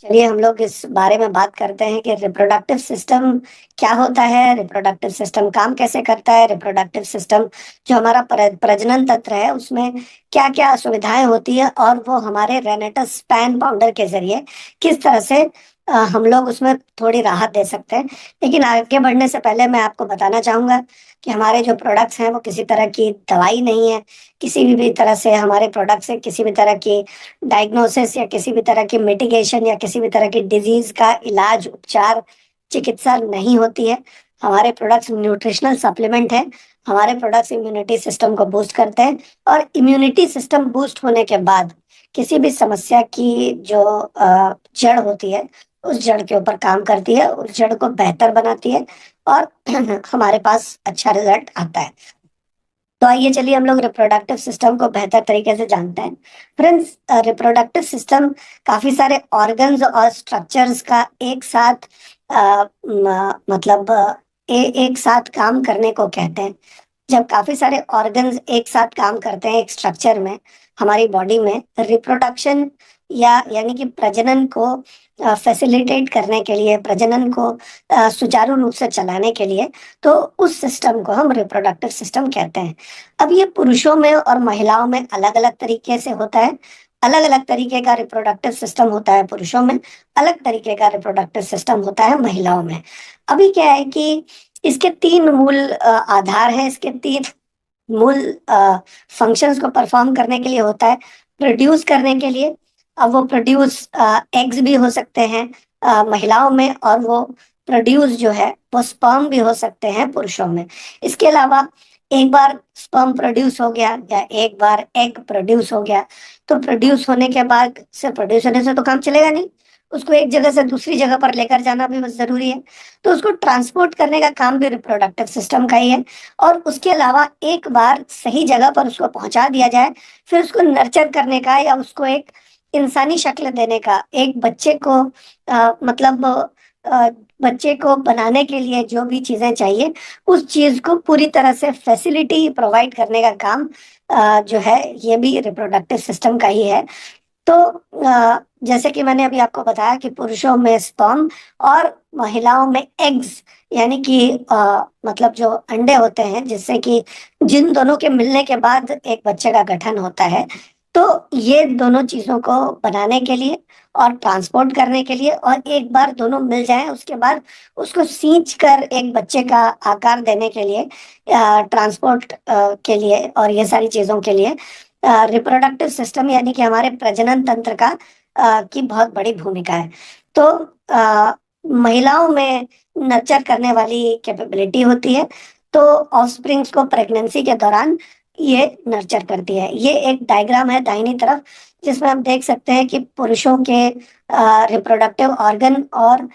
चलिए हम लोग इस बारे में बात करते हैं कि रिप्रोडक्टिव सिस्टम क्या होता है, रिप्रोडक्टिव सिस्टम काम कैसे करता है, रिप्रोडक्टिव सिस्टम जो हमारा प्रजनन तंत्र है उसमें क्या क्या असुविधाएं होती है और वो हमारे रेनेटस स्पैन बाउंडर के जरिए किस तरह से हम लोग उसमें थोड़ी राहत दे सकते हैं। लेकिन आगे बढ़ने से पहले मैं आपको बताना चाहूंगा कि हमारे जो प्रोडक्ट्स हैं वो किसी तरह की दवाई नहीं है। किसी भी तरह से हमारे प्रोडक्ट से किसी भी तरह की डायग्नोसिस या किसी भी तरह की मिटिगेशन या किसी भी तरह की डिजीज का इलाज उपचार चिकित्सा नहीं होती है। हमारे प्रोडक्ट्स न्यूट्रिशनल सप्लीमेंट है। हमारे प्रोडक्ट्स इम्यूनिटी सिस्टम को बूस्ट करते हैं और इम्यूनिटी सिस्टम बूस्ट होने के बाद किसी भी समस्या की जो जड़ होती है उस जड़ के ऊपर काम करती है, उस जड़ को बेहतर बनाती है और हमारे पास अच्छा रिजल्ट आता है। तो आइए चलिए हम लोग रिप्रोडक्टिव सिस्टम को बेहतर तरीके से जानते हैं। फ्रेंड्स, रिप्रोडक्टिव सिस्टम काफी सारे ऑर्गन्स और स्ट्रक्चर्स का एक साथ मतलब एक साथ काम करने को कहते हैं। जब काफी सारे ऑर्गन्स एक साथ काम करते हैं एक स्ट्रक्चर में हमारी बॉडी में, रिप्रोडक्शन या यानी कि प्रजनन को फैसिलिटेट करने के लिए, प्रजनन को सुचारू रूप से चलाने के लिए, तो उस सिस्टम को हम रिप्रोडक्टिव सिस्टम कहते हैं। अब ये पुरुषों में और महिलाओं में अलग अलग तरीके से होता है। अलग अलग तरीके का रिप्रोडक्टिव सिस्टम होता है पुरुषों में, अलग तरीके का रिप्रोडक्टिव सिस्टम होता है महिलाओं में। अभी क्या है कि इसके तीन मूल आधार हैं, इसके तीन मूल फंक्शंस को परफॉर्म करने के लिए होता है। प्रोड्यूस करने के लिए, अब वो प्रोड्यूस एग्स भी हो सकते हैं महिलाओं में, और वो प्रोड्यूस जो है वो स्पर्म भी हो सकते हैं पुरुषों में। इसके अलावा एक बार स्पर्म प्रोड्यूस हो गया या एक बार एग प्रोड्यूस हो गया, तो प्रोड्यूस होने के बाद सिर्फ प्रोड्यूस होने से तो काम चलेगा नहीं, उसको एक जगह से दूसरी जगह पर लेकर जाना भी बहुत जरूरी है। तो उसको ट्रांसपोर्ट करने का काम भी रिप्रोडक्टिव सिस्टम का ही है। और उसके अलावा एक बार सही जगह पर उसको पहुंचा दिया जाए, फिर उसको नर्चर करने का या उसको एक इंसानी शक्ल देने का, एक बच्चे को मतलब बच्चे को बनाने के लिए जो भी चीजें चाहिए उस चीज को पूरी तरह से फैसिलिटी प्रोवाइड करने का काम जो है ये भी रिप्रोडक्टिव सिस्टम का ही है। तो जैसे कि मैंने अभी आपको बताया कि पुरुषों में स्पर्म और महिलाओं में एग्स, यानी कि मतलब जो अंडे होते हैं जिससे कि जिन दोनों के मिलने के बाद एक बच्चे का गठन होता है। तो ये दोनों चीजों को बनाने के लिए और ट्रांसपोर्ट करने के लिए, और एक बार दोनों मिल जाएं उसके बाद उसको सींच कर एक बच्चे का आकार देने के लिए, ट्रांसपोर्ट के लिए और ये सारी चीजों के लिए रिप्रोडक्टिव सिस्टम यानी कि हमारे प्रजनन तंत्र का की बहुत बड़ी भूमिका है। तो अ, महिलाओं में नर्चर करने वाली कैपेबिलिटी होती है। तो ऑफस्प्रिंग्स को प्रेगनेंसी के दौरान ये नर्चर करती है। ये एक डायग्राम है दाहिनी तरफ जिसमें हम देख सकते हैं कि पुरुषों के रिप्रोडक्टिव ऑर्गन और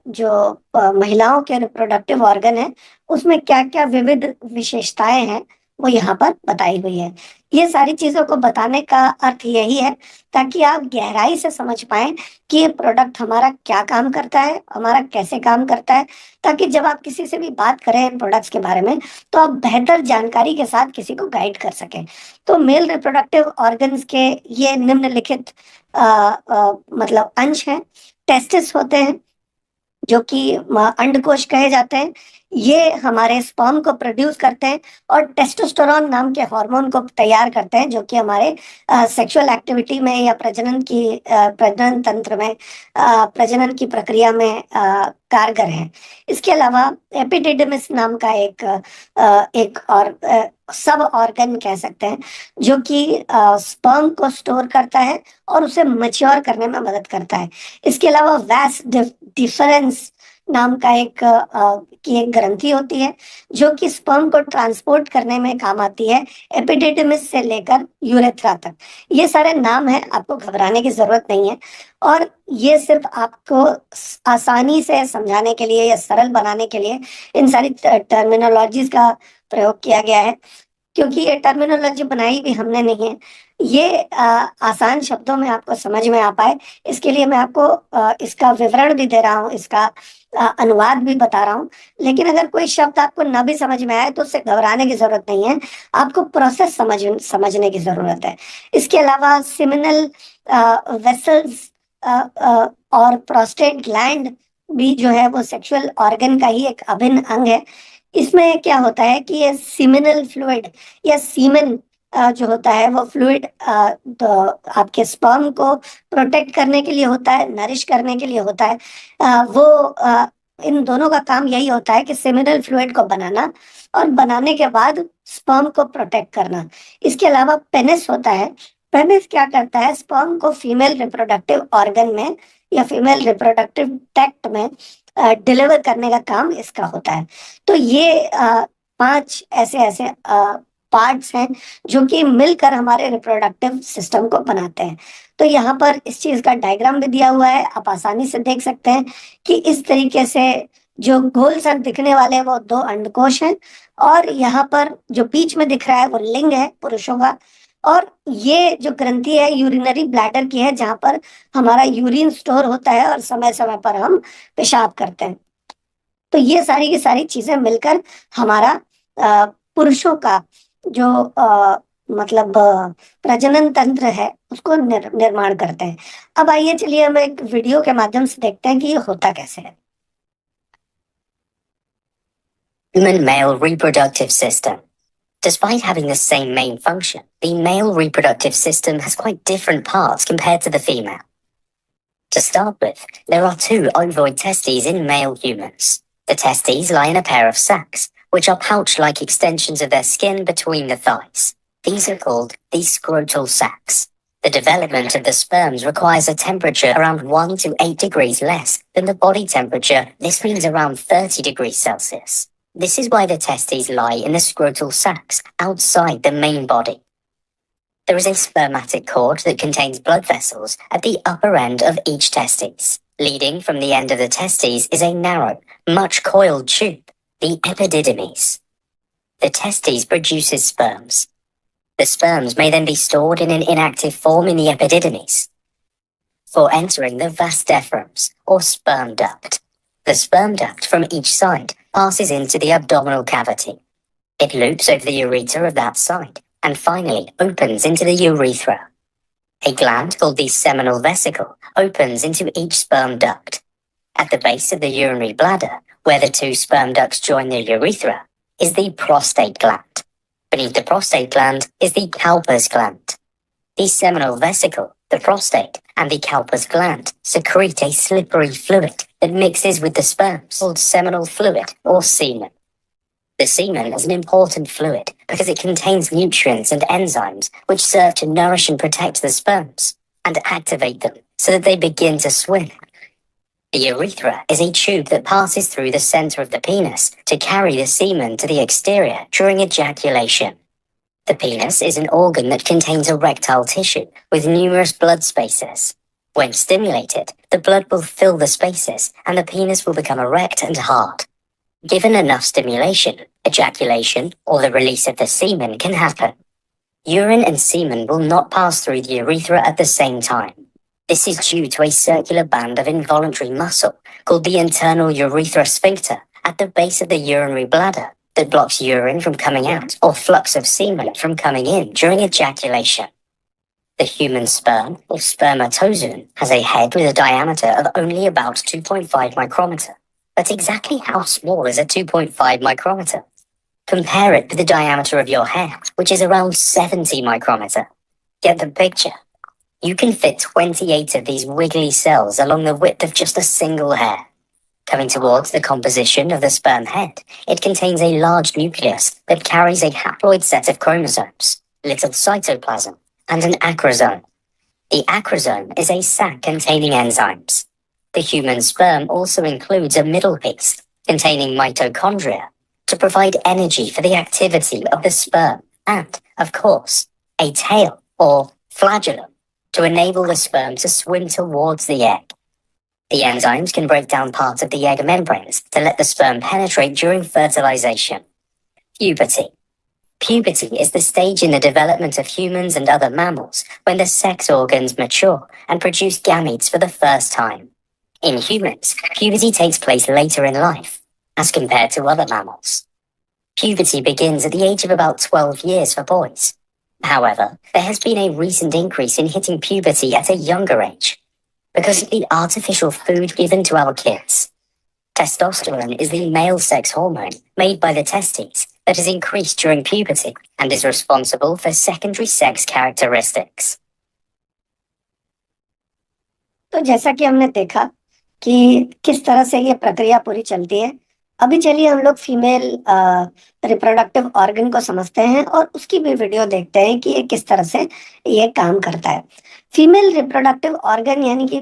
जो महिलाओं के रिप्रोडक्टिव ऑर्गन है उसमें क्या क्या विविध विशेषताएं हैं वो यहाँ पर बताई हुई है। ये सारी चीजों को बताने का अर्थ यही है ताकि आप गहराई से समझ पाएं कि ये प्रोडक्ट हमारा क्या काम करता है, हमारा कैसे काम करता है, ताकि जब आप किसी से भी बात करें इन प्रोडक्ट्स के बारे में तो आप बेहतर जानकारी के साथ किसी को गाइड कर सकें। तो मेल रिप्रोडक्टिव ऑर्गन्स के ये निम्नलिखित मतलब अंश हैं। टेस्टिस होते हैं जो कि अंडकोश कहे जाते हैं। ये हमारे स्पर्म को प्रोड्यूस करते हैं और टेस्टोस्टेरोन नाम के हार्मोन को तैयार करते हैं जो कि हमारे सेक्सुअल एक्टिविटी में या प्रजनन तंत्र में प्रजनन की प्रक्रिया में कारगर है। इसके अलावा एपिडिडमिस नाम का एक और सब ऑर्गन कह सकते हैं जो कि स्पर्म को स्टोर करता है और उसे मैच्योर करने में मदद करता है। इसके अलावा वैस डिफरेंस नाम का एक ग्रंथि होती है जो कि स्पर्म को ट्रांसपोर्ट करने में काम आती है एपिडिडमिस से लेकर यूरेथ्रा तक। ये सारे नाम हैं, आपको घबराने की जरूरत नहीं है। और ये सिर्फ आपको आसानी से समझाने के लिए या सरल बनाने के लिए इन सारी टर्मिनोलॉजीज का प्रयोग किया गया है, क्योंकि ये टर्मिनोलॉजी बनाई भी हमने नहीं है। ये आसान शब्दों में आपको समझ में आ पाए इसके लिए मैं आपको इसका विवरण भी दे रहा हूँ, इसका अनुवाद भी बता रहा हूँ। लेकिन अगर कोई शब्द आपको न भी समझ में आए तो उससे घबराने की जरूरत नहीं है, आपको प्रोसेस समझने की जरूरत है। इसके अलावा सिमिनल वेसल्स और प्रोस्टेट ग्लैंड भी जो है वो सेक्सुअल ऑर्गन का ही एक अभिन्न अंग है। इसमें क्या होता है कि ये सीमिनल फ्लूइड या सीमेन जो होता है वो फ्लूइड तो आपके स्पर्म को प्रोटेक्ट करने के लिए होता है, नरिश करने के लिए होता है। इन दोनों का काम यही होता है कि सेमिनल फ्लूइड को बनाना और बनाने के बाद स्पर्म को प्रोटेक्ट करना। इसके अलावा पेनिस होता है। पेनिस क्या करता है, स्पर्म को फीमेल रिप्रोडक्टिव ऑर्गन में या फीमेल रिप्रोडक्टिव ट्रैक्ट में डिलीवर करने का काम इसका होता है। तो ये 5 ऐसे ऐसे पार्ट्स हैं जो कि मिलकर हमारे रिप्रोडक्टिव सिस्टम को बनाते हैं। तो यहाँ पर इस चीज का डायग्राम भी दिया हुआ है, आप आसानी से देख सकते हैं कि इस तरीके से जो गोल सा दिखने वाले हैं वो 2 अंडकोश हैं, और यहाँ पर जो बीच में दिख रहा है वो लिंग है पुरुषों का, और ये जो ग्रंथि है यूरिनरी ब्लैडर की है, जहाँ पर हमारा यूरिन स्टोर होता है और समय समय पर हम पेशाब करते हैं। तो ये सारी की सारी चीजें मिलकर हमारा पुरुषों का जो मतलब प्रजनन तंत्र है उसको निर्माण करते हैं। अब आइए चलिए हम एक वीडियो के माध्यम से देखते हैं कि ये होता कैसे है। Human male reproductive system. Despite having the same main function, the male reproductive system has quite different parts compared to the female. To start with, there are 2 ovoid testes in male humans. The testes lie in a pair of sacs, which are pouch-like extensions of their skin between the thighs. These are called the scrotal sacs. The development of the sperms requires a temperature around 1 to 8 degrees less than the body temperature. This means around 30 degrees Celsius. This is why the testes lie in the scrotal sacs outside the main body. There is a spermatic cord that contains blood vessels at the upper end of each testes. Leading from the end of the testes is a narrow, much coiled tube, the epididymis. The testes produces sperms. The sperms may then be stored in an inactive form in the epididymis for entering the vas deferens, or sperm duct. The sperm duct from each side passes into the abdominal cavity. It loops over the ureter of that side and finally opens into the urethra. A gland called the seminal vesicle opens into each sperm duct. At the base of the urinary bladder, where the 2 sperm ducts join the urethra, is the prostate gland. Beneath the prostate gland is the Cowper's gland. The seminal vesicle, the prostate, and the Cowper's gland secrete a slippery fluid that mixes with the sperms called seminal fluid or semen. The semen is an important fluid because it contains nutrients and enzymes which serve to nourish and protect the sperms and activate them so that they begin to swim. The urethra is a tube that passes through the center of the penis to carry the semen to the exterior during ejaculation. The penis is an organ that contains erectile tissue with numerous blood spaces. When stimulated, the blood will fill the spaces and the penis will become erect and hard. Given enough stimulation, ejaculation, or the release of the semen can happen. Urine and semen will not pass through the urethra at the same time. This is due to a circular band of involuntary muscle called the internal urethral sphincter at the base of the urinary bladder that blocks urine from coming out or flux of semen from coming in during ejaculation. The human sperm, or spermatozoon, has a head with a diameter of only about 2.5 micrometer. But exactly how small is a 2.5 micrometer? Compare it with the diameter of your hair, which is around 70 micrometer. Get the picture? You can fit 28 of these wiggly cells along the width of just a single hair. Coming towards the composition of the sperm head, it contains a large nucleus that carries a haploid set of chromosomes, little cytoplasm, and an acrosome. The acrosome is a sac containing enzymes. The human sperm also includes a middle piece containing mitochondria to provide energy for the activity of the sperm and, of course, a tail or flagellum to enable the sperm to swim towards the egg. The enzymes can break down parts of the egg membranes to let the sperm penetrate during fertilization. Puberty. Puberty is the stage in the development of humans and other mammals when the sex organs mature and produce gametes for the first time. In humans, puberty takes place later in life, as compared to other mammals. Puberty begins at the age of about 12 years for boys. However, there has been a recent increase in hitting puberty at a younger age. because of the artificial food given to our kids. Testosterone is the male sex hormone made by the testes that is increased during puberty and is responsible for secondary sex characteristics. तो जैसा कि हमने देखा कि किस तरह से ये प्रक्रिया पूरी चलती है, अभी चलिए हम लोग फीमेल रिप्रोडक्टिव ऑर्गन को समझते हैं और उसकी भी वीडियो देखते हैं कि ये किस तरह से ये काम करता है। फीमेल रिप्रोडक्टिव ऑर्गन यानी कि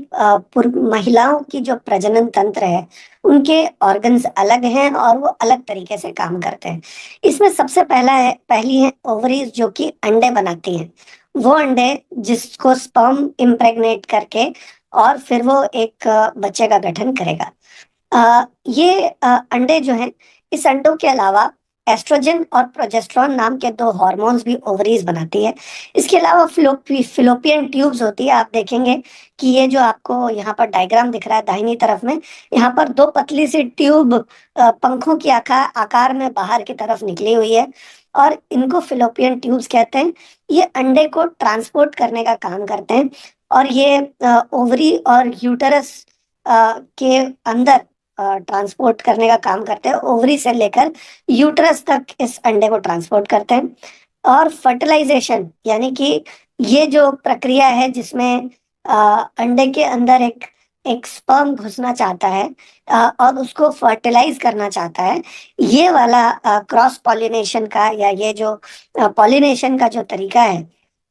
महिलाओं की जो प्रजनन तंत्र है, उनके ऑर्गन्स अलग हैं और वो अलग तरीके से काम करते हैं। इसमें सबसे पहली है ओवरीज, जो कि अंडे बनाती हैं। वो अंडे जिसको स्पर्म इम्प्रेग्नेट करके और फिर वो एक बच्चे का गठन करेगा। ये अंडे जो हैं, इस अंडों के अलावा एस्ट्रोजन और प्रोजेस्टेरॉन नाम के दो हार्मोन्स भी ओवरीज बनाती है। इसके अलावा फिलोपियन ट्यूब्स होती है। आप देखेंगे कि ये जो आपको यहाँ पर डायग्राम दिख रहा है दाहिनी तरफ में, यहाँ पर दो पतली सी ट्यूब पंखों की आकार में बाहर की तरफ निकली हुई है और इनको फिलोपियन ट्यूब्स कहते हैं। ये अंडे को ट्रांसपोर्ट करने का काम करते हैं और ये ओवरी और यूटरस के अंदर ट्रांसपोर्ट करने का काम करते हैं। ओवरी से लेकर यूटरस तक इस अंडे को ट्रांसपोर्ट करते हैं। और फर्टिलाइजेशन यानी कि ये जो प्रक्रिया है जिसमें अंडे के अंदर एक स्पर्म घुसना चाहता है और उसको फर्टिलाइज करना चाहता है, ये वाला क्रॉस पॉलिनेशन का या ये जो पॉलिनेशन का जो तरीका है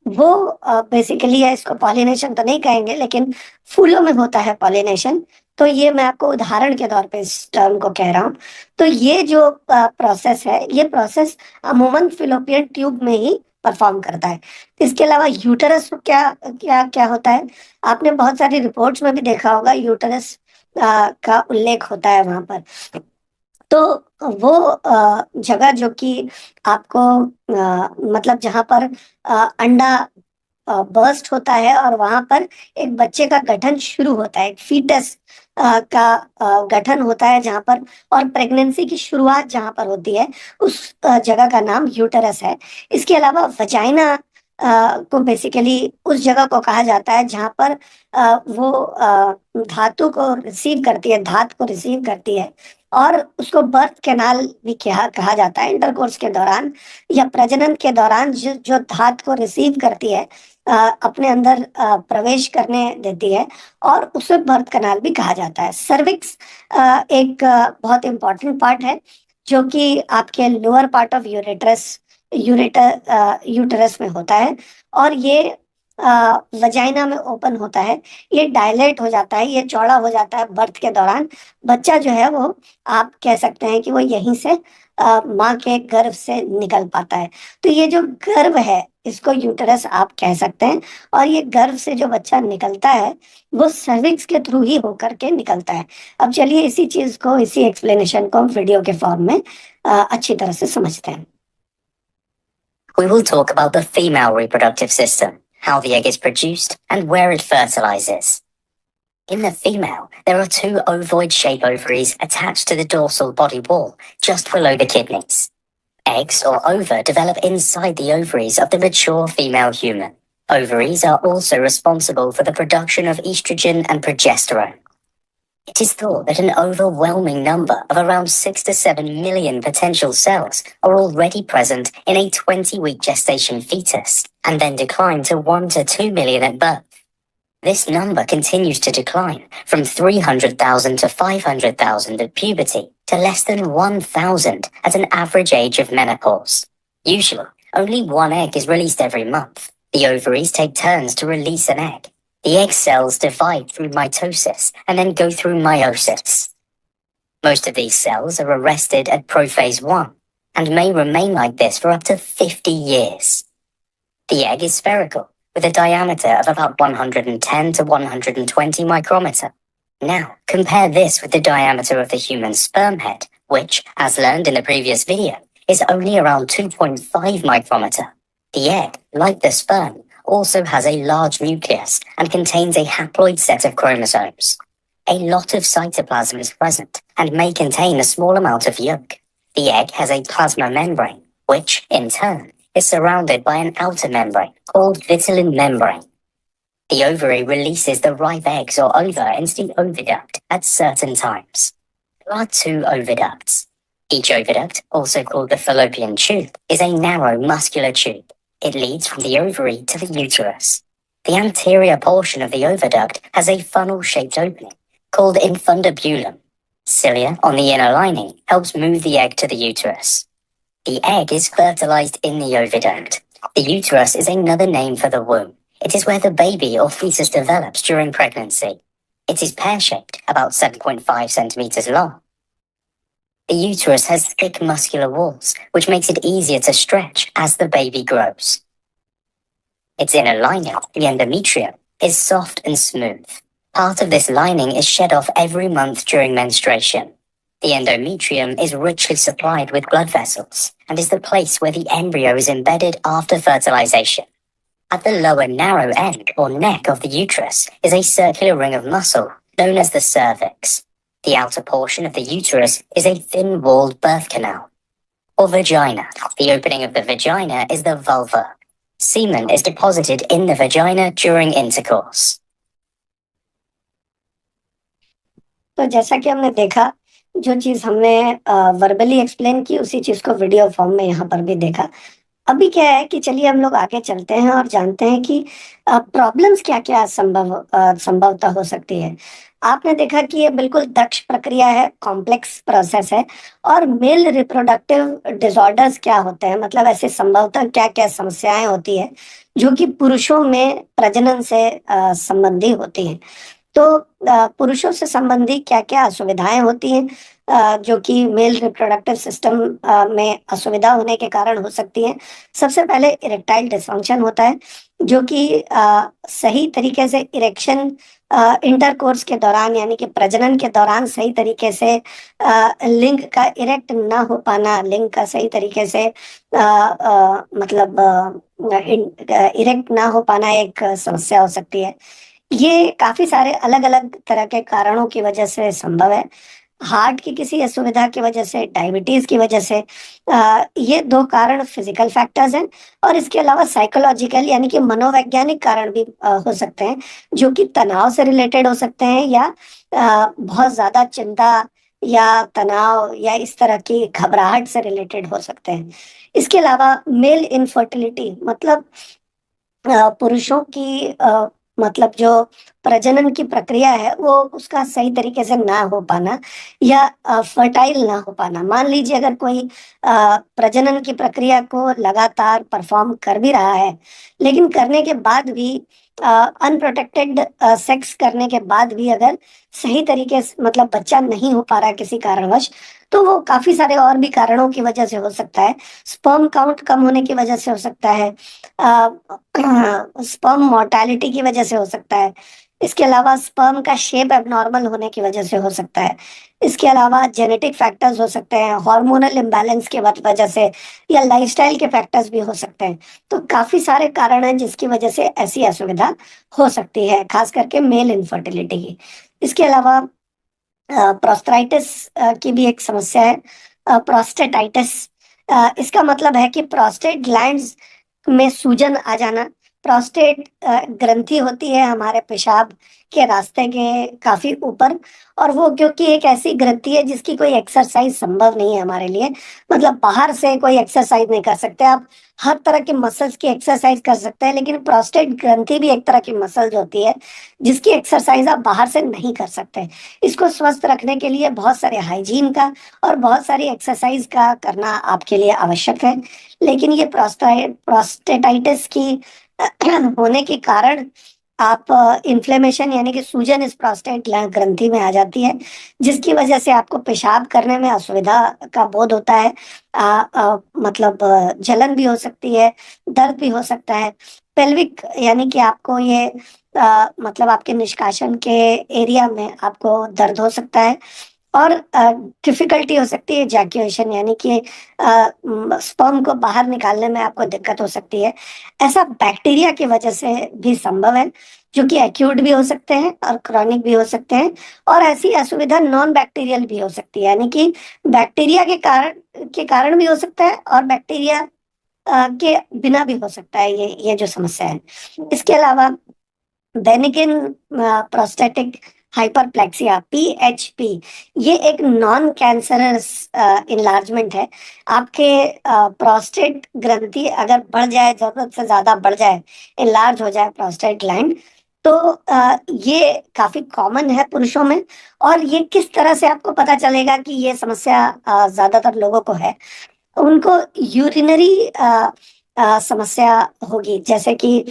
वो बेसिकली है, इसको पॉलिनेशन तो नहीं कहेंगे लेकिन फूलों में होता है पॉलिनेशन। तो ये मैं आपको उदाहरण के तौर पे इस टर्म को कह रहा हूँ। तो ये जो प्रोसेस है, ये प्रोसेस अमूमन फिलोपियन ट्यूब में ही परफॉर्म करता है। इसके अलावा यूटरस क्या क्या क्या होता है, आपने बहुत सारी रिपोर्ट्स में भी देखा होगा, यूटरस का उल्लेख होता है वहां पर। तो वो जगह जो कि आपको मतलब जहां पर अंडा बर्स्ट होता है और वहां पर एक बच्चे का गठन शुरू होता है, एक फीटस का गठन होता है जहां पर, और प्रेगनेंसी की शुरुआत जहां पर होती है उस जगह का नाम यूटरस है। इसके अलावा वजाइना को बेसिकली उस जगह को कहा जाता है जहां पर वो धातु को रिसीव करती है, धात को रिसीव करती है, और उसको बर्थ कैनाल भी कहा जाता है। इंटरकोर्स के दौरान या प्रजनन के दौरान जो धात को रिसीव करती है, अपने अंदर प्रवेश करने देती है, और उसे बर्थ कैनाल भी कहा जाता है। सर्विक्स एक बहुत इंपॉर्टेंट पार्ट है जो कि आपके लोअर पार्ट ऑफ यूटेरस में होता है और ये वजाइना में ओपन होता है। ये डायलेट हो जाता है, ये चौड़ा हो जाता है बर्थ के दौरान। बच्चा जो है वो, आप कह सकते हैं कि वो यहीं से माँ के गर्भ से निकल पाता है। तो ये जो गर्भ है इसको यूटेरस आप कह सकते हैं, और ये गर्भ से जो बच्चा निकलता है वो सर्विक्स के थ्रू ही होकर के निकलता है। अब चलिए इसी चीज को, इसी एक्सप्लेनेशन को वीडियो के फॉर्म में अच्छी तरह से समझते हैं। We will talk about the female reproductive system, how the egg is produced, and where it fertilizes. In the female, there are two ovoid-shaped ovaries attached to the dorsal body wall, just below the kidneys. Eggs or ova develop inside the ovaries of the mature female human. Ovaries are also responsible for the production of estrogen and progesterone. It is thought that an overwhelming number of around 6 to 7 million potential cells are already present in a 20-week gestation fetus and then decline to 1 to 2 million at birth. This number continues to decline from 300,000 to 500,000 at puberty to less than 1,000 at an average age of menopause. Usually, only one egg is released every month. The ovaries take turns to release an egg. The egg cells divide through mitosis and then go through meiosis. Most of these cells are arrested at prophase 1 and may remain like this for up to 50 years. The egg is spherical, with a diameter of about 110 to 120 micrometer. Now, compare this with the diameter of the human sperm head, which, as learned in the previous video, is only around 2.5 micrometer. The egg, like the sperm, also has a large nucleus and contains a haploid set of chromosomes. A lot of cytoplasm is present and may contain a small amount of yolk. The egg has a plasma membrane, which, in turn, is surrounded by an outer membrane called vitelline membrane. The ovary releases the ripe eggs or ova into the oviduct at certain times. There are two oviducts. Each oviduct, also called the fallopian tube, is a narrow muscular tube. It leads from the ovary to the uterus. The anterior portion of the oviduct has a funnel-shaped opening called infundibulum. Cilia on the inner lining helps move the egg to the uterus. The egg is fertilized in the oviduct. The uterus is another name for the womb. It is where the baby or fetus develops during pregnancy. It is pear-shaped, about 7.5 centimeters long. The uterus has thick muscular walls, which makes it easier to stretch as the baby grows. Its inner lining, the endometrium, is soft and smooth. Part of this lining is shed off every month during menstruation. The endometrium is richly supplied with blood vessels and is the place where the embryo is embedded after fertilization. At the lower narrow end or neck of the uterus is a circular ring of muscle known as the cervix. The outer portion of the uterus is a thin-walled birth canal, or vagina. The opening of the vagina is the vulva. Semen is deposited in the vagina during intercourse. तो जैसा कि हमने देखा, जो चीज हमने verbally explain की उसी चीज को वीडियो फॉर्म में यहाँ पर भी देखा। अभी क्या है कि चलिए हम लोग आगे चलते हैं और जानते हैं कि प्रॉब्लम्स क्या क्या संभवतः हो सकती है। आपने देखा कि ये बिल्कुल दक्ष प्रक्रिया है, कॉम्प्लेक्स प्रोसेस है। और मेल रिप्रोडक्टिव डिसऑर्डर्स क्या होते हैं, मतलब ऐसे संभवतः क्या क्या समस्याएं होती है जो कि पुरुषों में प्रजनन से संबंधी होती हैं। तो पुरुषों से संबंधी क्या क्या असुविधाएं होती हैं जो कि मेल रिप्रोडक्टिव सिस्टम में असुविधा होने के कारण हो सकती है। सबसे पहले इरेक्टाइल डिसफंक्शन होता है, जो कि सही तरीके से इरेक्शन इंटरकोर्स के दौरान यानी कि प्रजनन के दौरान सही तरीके से लिंग का इरेक्ट ना हो पाना, लिंग का सही तरीके से मतलब इरेक्ट ना हो पाना एक समस्या हो सकती है। ये काफी सारे अलग अलग तरह के कारणों की वजह से संभव है। हार्ट की किसी असुविधा की वजह से, डायबिटीज की वजह से, ये दो कारण फिजिकल फैक्टर्स हैं। और इसके अलावा साइकोलॉजिकल यानी कि मनोवैज्ञानिक कारण भी हो सकते हैं, जो कि तनाव से रिलेटेड हो सकते हैं या बहुत ज्यादा चिंता या तनाव या इस तरह की घबराहट से रिलेटेड हो सकते हैं। इसके अलावा मेल इनफर्टिलिटी मतलब पुरुषों की मतलब जो प्रजनन की प्रक्रिया है वो उसका सही तरीके से ना हो पाना या फर्टाइल ना हो पाना। मान लीजिए अगर कोई प्रजनन की प्रक्रिया को लगातार परफॉर्म कर भी रहा है, लेकिन करने के बाद भी अनप्रोटेक्टेड सेक्स करने के बाद भी अगर सही तरीके से मतलब बच्चा नहीं हो पा रहा है किसी कारणवश, तो वो काफी सारे और भी कारणों की वजह से हो सकता है। स्पर्म काउंट कम होने की वजह से हो सकता है, स्पर्म मोर्टेलिटी की वजह से हो सकता है। इसके अलावा स्पर्म का शेप एबनॉर्मल होने की वजह से हो सकता है। इसके अलावा जेनेटिक फैक्टर्स हो सकते हैं, हार्मोनल इम्बैलेंस के वजह से, या लाइफस्टाइल के फैक्टर्स भी हो सकते हैं। तो काफी सारे कारण हैं जिसकी वजह से ऐसी असुविधा हो सकती है, खास करके मेल इनफर्टिलिटी की। इसके अलावा प्रोस्टाइटिस की भी एक समस्या है, प्रोस्टेटाइटिस। इसका मतलब है कि प्रोस्टेट ग्लैंड्स में सूजन आ जाना। प्रोस्टेट ग्रंथि होती है हमारे पेशाब के रास्ते के काफी ऊपर, और वो क्योंकि एक ऐसी ग्रंथि है जिसकी कोई एक्सरसाइज संभव नहीं है हमारे लिए, मतलब बाहर से कोई एक्सरसाइज नहीं कर सकते आप। हर तरह के मसल्स की एक्सरसाइज कर सकते हैं, लेकिन प्रोस्टेट ग्रंथि भी एक तरह की मसल्स होती है जिसकी एक्सरसाइज आप बाहर से नहीं कर सकते। इसको स्वस्थ रखने के लिए बहुत सारे हाइजीन का और बहुत सारी एक्सरसाइज का करना आपके लिए आवश्यक है। लेकिन ये प्रोस्टेटाइटिस की होने के कारण आप इन्फ्लेमेशन यानी कि सूजन इस प्रोस्टेट ग्रंथि में आ जाती है, जिसकी वजह से आपको पेशाब करने में असुविधा का बोध होता है। मतलब जलन भी हो सकती है, दर्द भी हो सकता है। पेल्विक यानी कि आपको ये मतलब आपके निष्कासन के एरिया में आपको दर्द हो सकता है। और डिफिकल्टी हो सकती है इजैक्यूलेशन यानी कि स्पर्म को बाहर निकालने में आपको दिक्कत हो सकती है। ऐसा बैक्टीरिया की वजह से भी संभव है, जो कि एक्यूट भी हो सकते हैं और क्रॉनिक भी हो सकते हैं। और ऐसी असुविधा नॉन बैक्टीरियल भी हो सकती है, यानी कि बैक्टीरिया के कारण भी हो सकता है और बैक्टीरिया के बिना भी हो सकता है ये जो समस्या है। इसके अलावा बेनिगिन प्रोस्टेटिक हाइपरप्लेक्सिया, PHP, ये एक नॉन कैंसरस इनलार्जमेंट है। आपके प्रोस्टेट ग्रंथि अगर बढ़ जाए, जरूरत से ज्यादा बढ़ जाए, इनलार्ज हो जाए प्रोस्टेट ग्लैंड, तो ये काफी कॉमन है पुरुषों में। और ये किस तरह से आपको पता चलेगा कि ये समस्या ज्यादातर लोगों को है? उनको यूरिनरी समस्या होगी, जैसे कि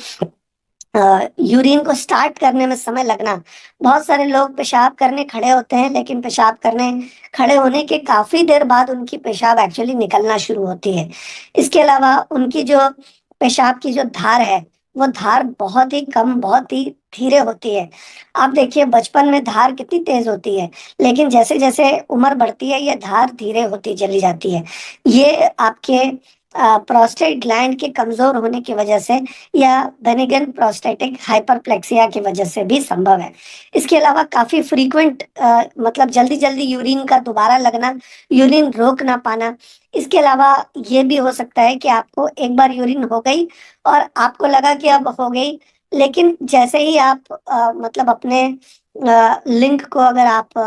यूरिन को स्टार्ट करने में समय लगना। बहुत सारे लोग पेशाब करने खड़े होते हैं, लेकिन पेशाब करने खड़े होने के काफी देर बाद उनकी पेशाब एक्चुअली निकलना शुरू होती है। इसके अलावा उनकी जो पेशाब की जो धार है, वो धार बहुत ही कम, बहुत ही धीरे होती है। आप देखिए बचपन में धार कितनी तेज होती है, लेकिन जैसे जैसे उम्र बढ़ती है ये धार धीरे होती चली जाती है। ये आपके प्रोस्टेट ग्लैंड के कमजोर होने की वजह से या बेनिगन प्रोस्टेटिक हाइपरप्लेक्सिया की वजह से भी संभव है। इसके अलावा काफी फ्रीक्वेंट, मतलब जल्दी जल्दी यूरिन का दोबारा लगना, यूरिन रोक ना पाना। इसके अलावा ये भी हो सकता है कि आपको एक बार यूरिन हो गई और आपको लगा कि अब हो गई, लेकिन जैसे ही आप मतलब अपने लिंक को अगर आप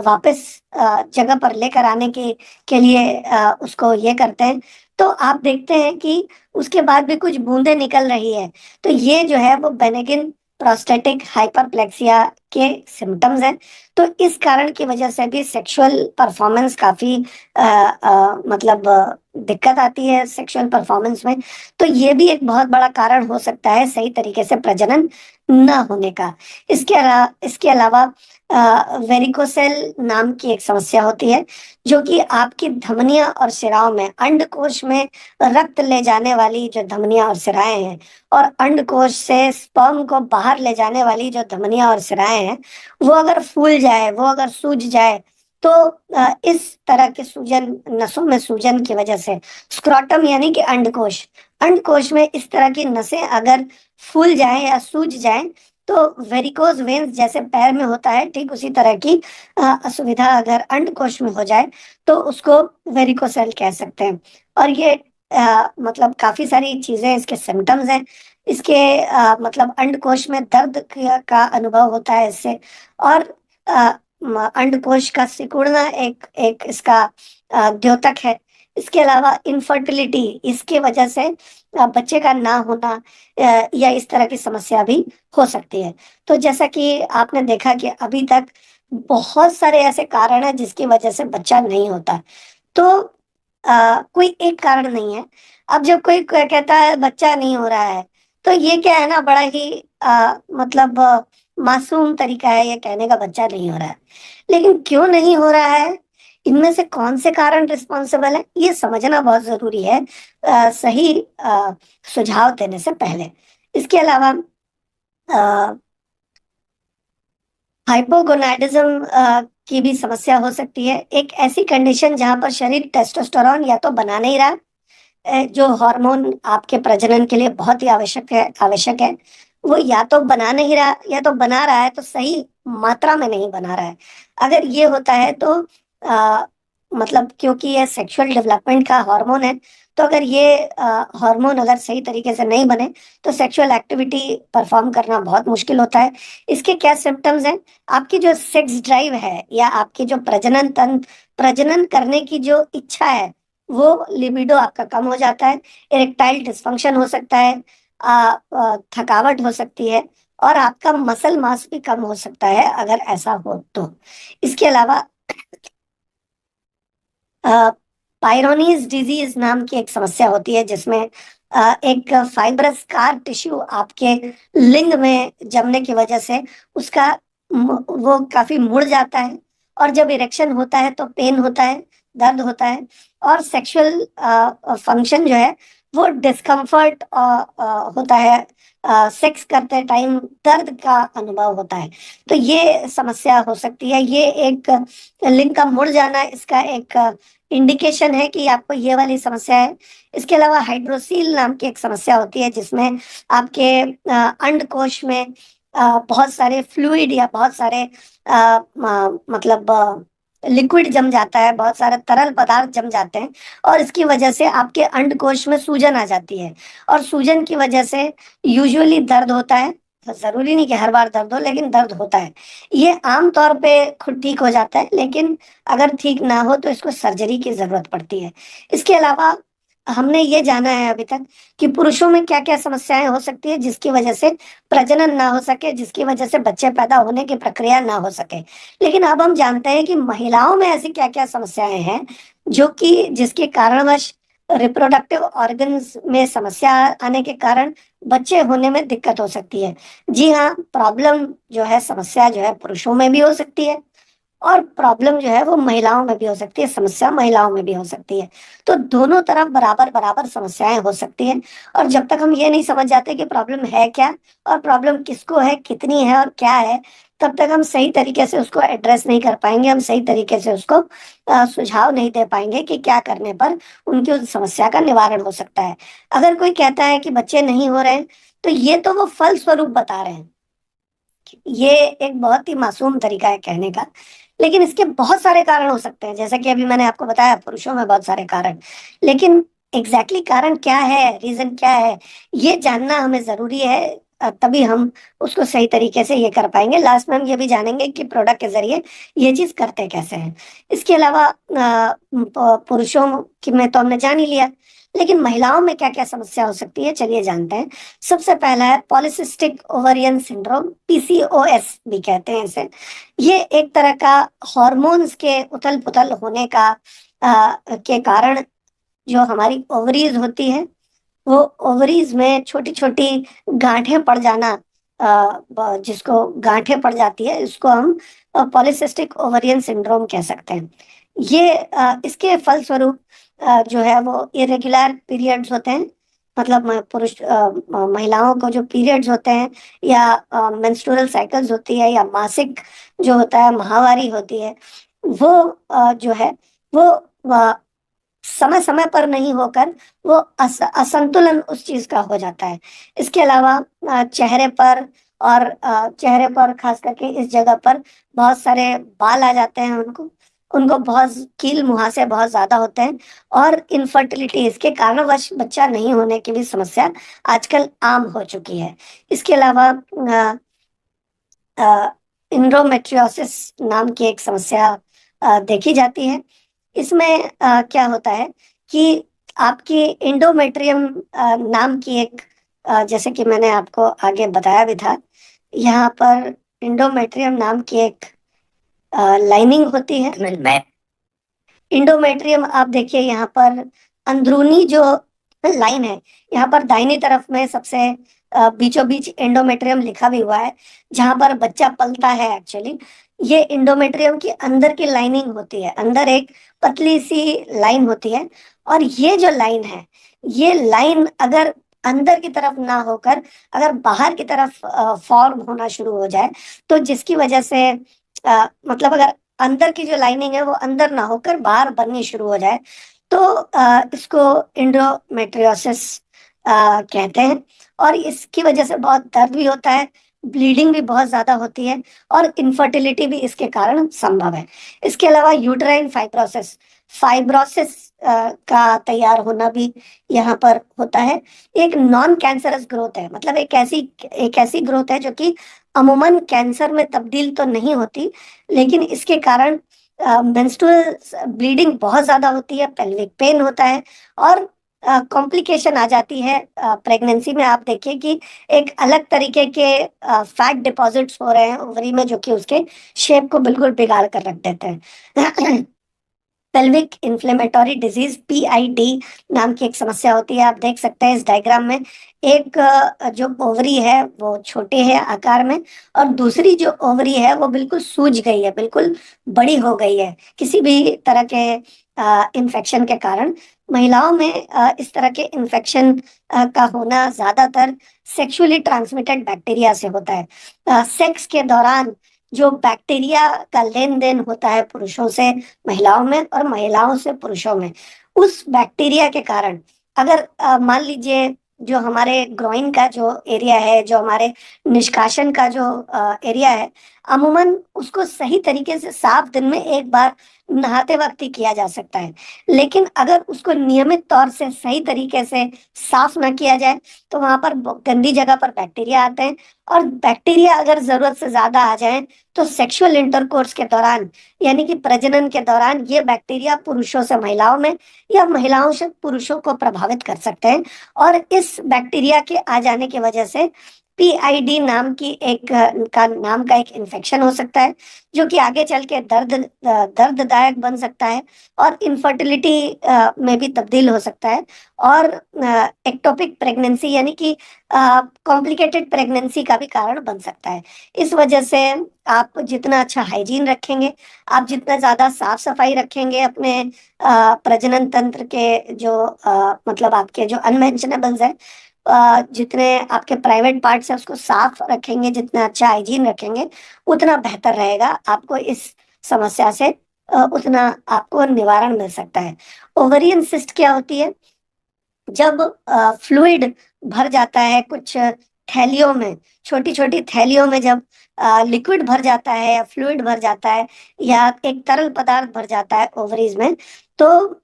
वापस जगह पर लेकर आने के लिए उसको ये करते हैं, तो आप देखते हैं कि उसके बाद भी कुछ बूंदें निकल रही है। तो ये जो है वो बेनेगिन प्रोस्टेटिक हाइपरप्लेक्सिया के सिम्टम्स हैं। तो इस कारण की वजह से भी सेक्सुअल परफॉर्मेंस काफी मतलब दिक्कत आती है सेक्सुअल परफॉर्मेंस में। तो ये भी एक बहुत बड़ा कारण हो सकता है सही तरीके से प्रजनन न होने का। इसके अलावा वेरिकोसेल नाम की एक समस्या होती है, जो कि आपकी धमनियां और शिराओं में, अंडकोश में रक्त ले जाने वाली जो धमनियां और सिराएं हैं, और अंडकोश से स्पर्म को बाहर ले जाने वाली जो धमनियां और सिराएं हैं, वो अगर फूल जाए, वो अगर सूज जाए, तो इस तरह के सूजन, नसों में सूजन की वजह से, स्क्रोटम यानी कि अंडकोश, अंडकोश में इस तरह की नसें अगर फूल जाएं या सूज जाएं, तो वेरिकोज वेन्स जैसे पैर में होता है, ठीक उसी तरह की असुविधा अगर अंडकोश में हो जाए, तो उसको वेरिकोसेल कह सकते हैं। और ये मतलब काफी सारी चीजें इसके सिम्टम्स हैं। इसके मतलब अंडकोश में दर्द का अनुभव होता है इससे। और अंडकोश का सिकुड़ना एक एक इसका द्योतक है। इसके अलावा इनफर्टिलिटी, इसके वजह से बच्चे का ना होना या इस तरह की समस्या भी हो सकती है। तो जैसा कि आपने देखा कि अभी तक बहुत सारे ऐसे कारण हैं जिसकी वजह से बच्चा नहीं होता। तो कोई एक कारण नहीं है। अब जब कोई कहता है बच्चा नहीं हो रहा है, तो ये क्या है ना, बड़ा ही मतलब मासूम तरीका है ये कहने का, बच्चा नहीं हो रहा है। लेकिन क्यों नहीं हो रहा है, इनमें से कौन से कारण रिस्पॉन्सिबल है, ये समझना बहुत जरूरी है सही सुझाव देने से पहले। इसके अलावा हाइपोगोनाडिज्म की भी समस्या हो सकती है। एक ऐसी कंडीशन जहां पर शरीर टेस्टोस्टेरोन या तो बना नहीं रहा, जो हार्मोन आपके प्रजनन के लिए बहुत ही आवश्यक है, वो या तो बना नहीं रहा, या तो बना रहा है तो सही मात्रा में नहीं बना रहा है। अगर ये होता है तो आ, मतलब क्योंकि ये सेक्सुअल डेवलपमेंट का हार्मोन है, तो अगर ये हार्मोन अगर सही तरीके से नहीं बने, तो सेक्सुअल एक्टिविटी परफॉर्म करना बहुत मुश्किल होता है। इसके क्या सिम्टम्स हैं? आपकी जो सेक्स ड्राइव है, या आपकी जो प्रजनन तंत्र, प्रजनन करने की जो इच्छा है, वो लिबिडो आपका कम हो जाता है। इरेक्टाइल डिस्फंक्शन हो सकता है, थकावट हो सकती है, और आपका मसल मास भी कम हो सकता है अगर ऐसा हो तो। इसके अलावा पायरोनीज डिजीज नाम की एक समस्या होती है, जिसमें एक फाइब्रस कार टिश्यू आपके लिंग में जमने की वजह से उसका वो काफी मुड़ जाता है, और जब इरेक्शन होता है तो पेन होता है, दर्द होता है, और सेक्सुअल फंक्शन जो है वो डिस्कम्फर्ट होता है। सेक्स करते टाइम दर्द का अनुभव होता है। तो ये समस्या हो सकती है। ये एक लिंग का मुड़ जाना इसका एक इंडिकेशन है कि आपको ये वाली समस्या है। इसके अलावा हाइड्रोसील नाम की एक समस्या होती है, जिसमें आपके अंडकोश में बहुत सारे फ्लूइड या बहुत सारे मतलब लिक्विड जम जाता है, बहुत सारे तरल पदार्थ जम जाते हैं, और इसकी वजह से आपके अंडकोश में सूजन आ जाती है। और सूजन की वजह से यूजुअली दर्द होता है, जरूरी नहीं कि हर बार दर्द हो, लेकिन दर्द होता है। ये आम तौर पे खुद ठीक हो जाता है, लेकिन अगर ठीक ना हो तो इसको सर्जरी की जरूरत पड़ती है। इसके अलावा हमने ये जाना है अभी तक कि पुरुषों में क्या क्या समस्याएं हो सकती है जिसकी वजह से प्रजनन ना हो सके, जिसकी वजह से बच्चे पैदा होने की प्रक्रिया ना हो सके। लेकिन अब हम जानते हैं कि महिलाओं में ऐसी क्या क्या समस्याएं हैं जो कि जिसके कारणवश रिप्रोडक्टिव ऑर्गन्स में समस्या आने के कारण बच्चे होने में दिक्कत हो सकती है। जी हाँ, प्रॉब्लम जो है, समस्या जो है, पुरुषों में भी हो सकती है, और प्रॉब्लम जो है वो महिलाओं में भी हो सकती है, समस्या महिलाओं में भी हो सकती है। तो दोनों तरफ बराबर बराबर समस्याएं हो सकती हैं। और जब तक हम ये नहीं समझ जाते कि प्रॉब्लम है क्या, और प्रॉब्लम किसको है, कितनी है और क्या है, तब तक हम सही तरीके से उसको एड्रेस नहीं कर पाएंगे, हम सही तरीके से उसको सुझाव नहीं दे पाएंगे कि क्या करने पर उनकी उस समस्या का निवारण हो सकता है। अगर कोई कहता है कि बच्चे नहीं हो रहे हैं, तो ये तो वो फल स्वरूप बता रहे हैं। ये एक बहुत ही मासूम तरीका है कहने का, लेकिन इसके बहुत सारे कारण हो सकते हैं। जैसा कि अभी मैंने आपको बताया, पुरुषों में बहुत सारे कारण, लेकिन कारण क्या है, रीजन क्या है, ये जानना हमें जरूरी है। तभी हम उसको सही तरीके से ये कर पाएंगे। लास्ट में हम ये भी जानेंगे कि प्रोडक्ट के जरिए ये चीज करते कैसे हैं। इसके अलावा पुरुषों की में तो हमने जान ही लिया, लेकिन महिलाओं में क्या क्या समस्या हो सकती है, चलिए जानते हैं। सबसे पहला है पॉलिसिस्टिक ओवरियन सिंड्रोम, पीसीओएस भी कहते हैं इसे। ये एक तरह का हॉर्मोन्स के उथल पुथल होने का के कारण जो हमारी ओवरीज होती है, वो ओवरीज में छोटी छोटी गांठें पड़ जाना, जिसको गांठें पड़ जाती है, इसको हम पॉलिसिस्टिक ओवरियन सिंड्रोम कह सकते हैं। ये इसके फलस्वरूप जो है वो इरेगुलर पीरियड्स होते हैं। मतलब महिलाओं को जो पीरियड्स होते हैं, या मेंस्ट्रुअल साइकिल्स होती है, या मासिक जो होता है, माहवारी होती है, वो जो है वो समय समय पर नहीं होकर वो असंतुलन उस चीज का हो जाता है। इसके अलावा चेहरे पर, और चेहरे पर खास करके इस जगह पर बहुत सारे बाल आ जाते हैं उनको। उनको बहुत कील मुहासे बहुत ज्यादा होते हैं, और इनफर्टिलिटी, इसके कारणवश बच्चा नहीं होने की भी समस्या आजकल आम हो चुकी है। इसके अलावा इंडोमेट्रियोसिस नाम की एक समस्या देखी जाती है। इसमें क्या होता है कि आपकी इंडोमेट्रियम नाम की एक, जैसे कि मैंने आपको आगे बताया भी था, यहाँ पर इंडोमेट्रियम नाम की एक लाइनिंग होती है। मैं इंडोमेट्रियम आप देखिए यहाँ पर अंदरूनी जो लाइन है, यहाँ पर दाहिनी तरफ में सबसे बीचों बीच इंडोमेट्रियम लिखा भी हुआ है, जहां पर बच्चा पलता है एक्चुअली। ये इंडोमेट्रियम की अंदर की लाइनिंग होती है, अंदर एक पतली सी लाइन होती है। और ये जो लाइन है, ये लाइन अगर अंदर की तरफ ना होकर अगर बाहर की तरफ फॉर्म होना शुरू हो जाए, तो जिसकी वजह से मतलब अगर अंदर की जो लाइनिंग है वो अंदर ना होकर बाहर बननी शुरू हो जाए, तो इसको इंडोमेट्रियोसिस कहते हैं। और इसकी वजह से बहुत दर्द भी होता है, ब्लीडिंग भी बहुत ज्यादा होती है, और इनफर्टिलिटी भी इसके कारण संभव है। इसके अलावा यूट्राइन फाइब्रोसिस, फाइब्रोसिस का तैयार होना भी यहाँ पर होता है। एक नॉन कैंसरस ग्रोथ है, मतलब एक ऐसी ग्रोथ है जो कि अमूमन कैंसर में तब्दील तो नहीं होती, लेकिन इसके कारण मेंस्ट्रुअल ब्लीडिंग बहुत ज्यादा होती है, पेल्विक पेन होता है, और कॉम्प्लिकेशन आ जाती है। प्रेगनेंसी में आप देखिए कि एक अलग तरीके के फैट डिपॉजिट्स हो रहे हैं ओवरी में, जो कि उसके शेप को बिल्कुल बिगाड़ कर रख देते हैं। पेल्विक इन्फ्लेमेटोरी डिजीज, पीआईडी नाम की एक समस्या होती है। आप देख सकते हैं इस डायग्राम में, एक जो ओवरी है वो छोटे है आकार में, और दूसरी जो ओवरी है वो बिल्कुल सूज गई है, बिल्कुल बड़ी हो गई है, किसी भी तरह के इन्फेक्शन के कारण। महिलाओं में इस तरह के इन्फेक्शन का होना ज्यादातर सेक्सुअली ट्रांसमिटेड बैक्टीरिया से होता है। सेक्स के दौरान जो बैक्टीरिया का लेन देन होता है पुरुषों से महिलाओं में और महिलाओं से पुरुषों में, उस बैक्टीरिया के कारण अगर मान लीजिए जो हमारे ग्रोइन का जो एरिया है, जो हमारे निष्कासन का जो एरिया है, अमूमन उसको सही तरीके से साफ दिन में एक बार नहाते वक्त ही किया जा सकता है। लेकिन अगर उसको नियमित तौर से सही तरीके से साफ ना किया जाए तो वहां पर गंदी जगह पर बैक्टीरिया आते हैं, और बैक्टीरिया अगर जरूरत से ज्यादा आ जाए तो सेक्सुअल इंटरकोर्स के दौरान, यानी कि प्रजनन के दौरान, ये बैक्टीरिया पुरुषों से महिलाओं में या महिलाओं से पुरुषों को प्रभावित कर सकते हैं। और इस बैक्टीरिया के आ जाने की वजह से पीआईडी नाम की एक इन्फेक्शन हो सकता है, जो कि आगे चल के दर्ददायक बन सकता है और इनफर्टिलिटी में भी तब्दील हो सकता है, और एक्टोपिक प्रेगनेंसी यानी कि कॉम्प्लिकेटेड प्रेगनेंसी का भी कारण बन सकता है। इस वजह से आप जितना अच्छा हाइजीन रखेंगे, आप जितना ज्यादा साफ सफाई रखेंगे अपने प्रजनन तंत्र के जो मतलब आपके जो अनमेंशनेबल्स है, जितने आपके प्राइवेट पार्ट्स है उसको साफ रखेंगे, जितना अच्छा हाइजीन रखेंगे, उतना बेहतर रहेगा। आपको इस समस्या से उतना आपको निवारण मिल सकता है। ओवरियन सिस्ट क्या होती है? जब फ्लूइड भर जाता है कुछ थैलियों में, छोटी छोटी थैलियों में जब लिक्विड भर जाता है या फ्लूइड भर जाता है या एक तरल पदार्थ भर जाता है ओवरीज में, तो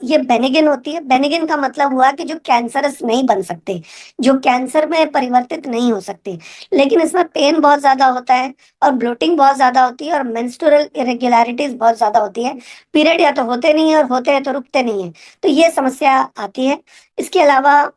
ये बेनिगिन होती है। बेनिगिन का मतलब हुआ कि जो कैंसरस नहीं बन सकते, जो कैंसर में परिवर्तित नहीं हो सकते, लेकिन इसमें पेन बहुत ज्यादा होता है और ब्लोटिंग बहुत ज्यादा होती है और मेंस्ट्रुअल इरेगुलरिटीज बहुत ज्यादा होती है। पीरियड या तो होते नहीं है और होते हैं तो रुकते नहीं है, तो ये समस्या आती है। इसके अलावा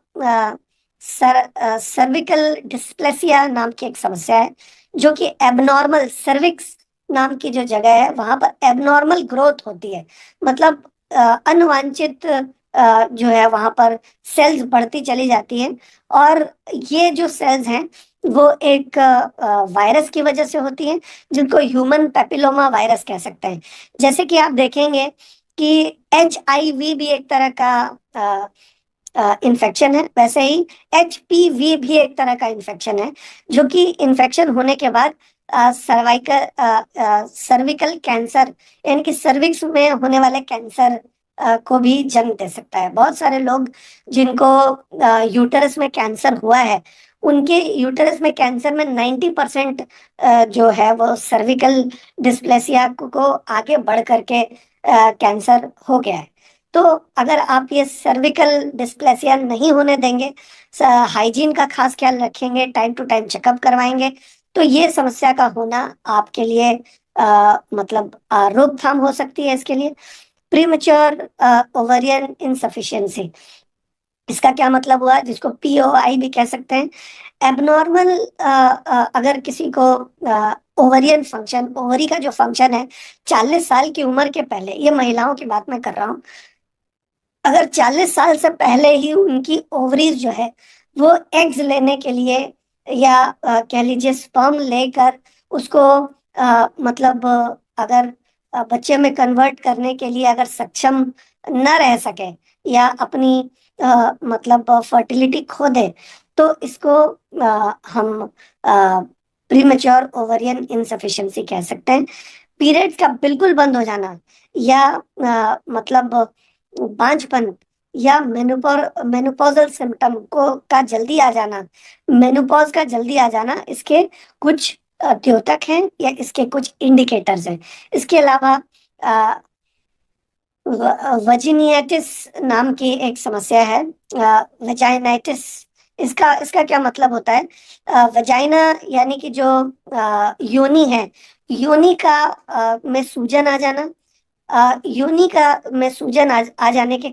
सर्विकल डिस्प्लेसिया नाम की एक समस्या है, जो कि एबनॉर्मल सर्विक्स नाम की जो जगह है वहां पर एबनॉर्मल ग्रोथ होती है। मतलब अनवांछित जो है वहां पर सेल्स बढ़ती चली जाती हैं, और ये जो सेल्स हैं वो एक वायरस की वजह से होती हैं, जिनको ह्यूमन पेपिलोमा वायरस कह सकते हैं। जैसे कि आप देखेंगे कि HIV भी एक तरह का इन्फेक्शन है, वैसे ही HPV भी एक तरह का इन्फेक्शन है, जो कि इन्फेक्शन होने के बाद सर्विकल कैंसर यानी कि सर्विक्स में होने वाले कैंसर को भी जन्म दे सकता है। बहुत सारे लोग जिनको यूटरस में कैंसर हुआ है, उनके यूटरस में कैंसर में 90% जो है वो सर्विकल डिस्प्लेसिया को आगे बढ़ करके कैंसर हो गया है। तो अगर आप ये सर्विकल डिस्प्लेसिया नहीं होने देंगे, हाइजीन का खास ख्याल रखेंगे, टाइम टू टाइम चेकअप करवाएंगे, तो ये समस्या का होना आपके लिए मतलब रोकथाम हो सकती है। इसके लिए प्रीमेच्योर ओवरियन इनसफिशियंसी, इसका क्या मतलब हुआ, जिसको POI भी कह सकते हैं। एबनॉर्मल अगर किसी को ओवरियन फंक्शन, ओवरी का जो फंक्शन है 40 साल की उम्र के पहले, ये महिलाओं की बात मैं कर रहा हूँ, अगर 40 साल से पहले ही उनकी ओवरीज जो है वो एग्स लेने के लिए या कह लीजिए स्पर्म लेकर उसको मतलब अगर बच्चे में कन्वर्ट करने के लिए अगर सक्षम न रह सके या अपनी मतलब फर्टिलिटी खो दे, तो इसको हम प्रीमेच्योर ओवरियन इनसफिशिएंसी कह सकते हैं। पीरियड्स का बिल्कुल बंद हो जाना या मतलब बांझपन या मेनोपॉजल सिम्टम को का जल्दी आ जाना, मेनोपॉज का जल्दी आ जाना, इसके कुछ द्योतक हैं या इसके कुछ इंडिकेटर्स हैं। इसके अलावा वजिनियाटिस नाम की एक समस्या है, वेजाइनाइटिस। इसका इसका क्या मतलब होता है? वजाइना यानी कि जो योनि है, योनि का में सूजन आ जाना। योनि का में सूजन आ जाने के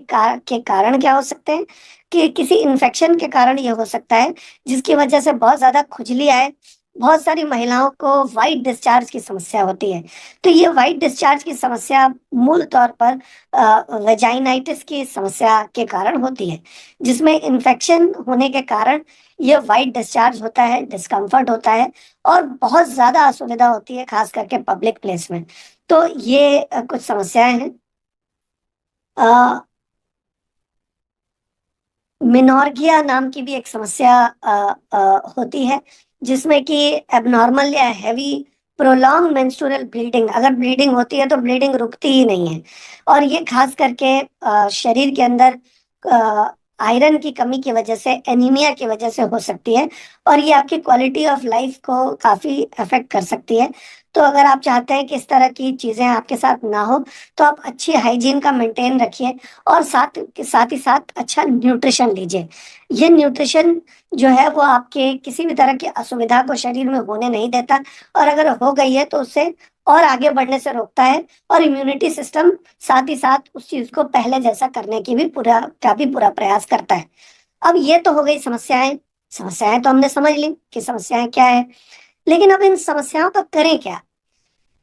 कारण क्या हो सकते हैं कि किसी इन्फेक्शन के कारण ये हो सकता है, जिसकी वजह से बहुत ज्यादा खुजली आए। बहुत सारी महिलाओं को वाइट डिस्चार्ज की समस्या होती है। तो ये वाइट डिस्चार्ज की समस्या मूल तौर पर वेजाइनाइटिस की समस्या के कारण होती है, जिसमें इन्फेक्शन होने के कारण ये वाइट डिस्चार्ज होता है, डिस्कम्फर्ट होता है और बहुत ज्यादा असुविधा होती है, खास करके पब्लिक प्लेस में। तो ये कुछ समस्याएं हैं। मिनोर्गिया नाम की भी एक समस्या होती है, जिसमें कि एबनॉर्मल या हैवी प्रोलॉन्ग मेंस्ट्रुअल ब्लीडिंग, अगर ब्लीडिंग होती है तो ब्लीडिंग रुकती ही नहीं है, और ये खास करके शरीर के अंदर आयरन की कमी की वजह से, एनीमिया की वजह से हो सकती है, और ये आपकी क्वालिटी ऑफ लाइफ को काफी अफेक्ट कर सकती है। तो अगर आप चाहते हैं कि इस तरह की चीजें आपके साथ ना हो, तो आप अच्छी हाइजीन का मेंटेन रखिए, और साथ ही साथ अच्छा न्यूट्रिशन लीजिए। ये न्यूट्रिशन जो है वो आपके किसी भी तरह की असुविधा को शरीर में होने नहीं देता, और अगर हो गई है तो उससे और आगे बढ़ने से रोकता है, और इम्यूनिटी सिस्टम साथ ही साथ उस चीज को पहले जैसा करने की भी पूरा प्रयास करता है। अब ये तो हो गई समस्याएं। समस्याएं तो हमने समझ ली कि समस्याएं क्या है, लेकिन अब इन समस्याओं का करें क्या?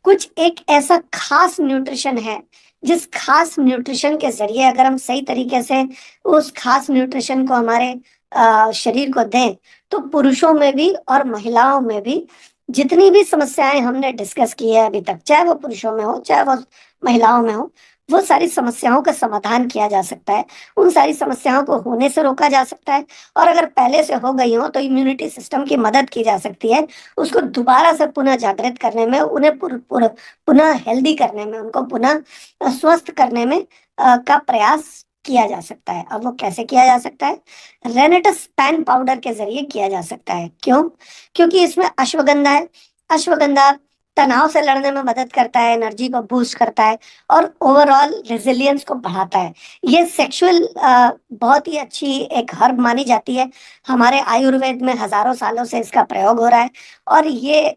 कुछ एक ऐसा खास न्यूट्रिशन है, जिस खास न्यूट्रिशन के जरिए अगर हम सही तरीके से उस खास न्यूट्रिशन को हमारे शरीर को दें, तो पुरुषों में भी और महिलाओं में भी जितनी भी समस्याएं हमने डिस्कस की है अभी तक, चाहे वो पुरुषों में हो चाहे वो महिलाओं में हो, वो सारी समस्याओं का समाधान किया जा सकता है। उन सारी समस्याओं को होने से रोका जा सकता है, और अगर पहले से हो गई हो तो इम्यूनिटी सिस्टम की मदद की जा सकती है, उसको दोबारा से पुनः जागृत करने में, उन्हें पुनः हेल्दी करने में, उनको पुनः स्वस्थ करने में का प्रयास किया जा सकता है। अब वो कैसे किया जा सकता है? रेनेटस पैन पाउडर के जरिए किया जा सकता है। क्यों? क्योंकि इसमें अश्वगंधा है। अश्वगंधा तनाव से लड़ने में मदद करता है, एनर्जी को बूस्ट करता है, और ओवरऑल रेजिलियंस को बढ़ाता है। ये सेक्सुअल बहुत ही अच्छी एक हर्ब मानी जाती है। हमारे आयुर्वेद में हजारों सालों से इसका प्रयोग हो रहा है, और ये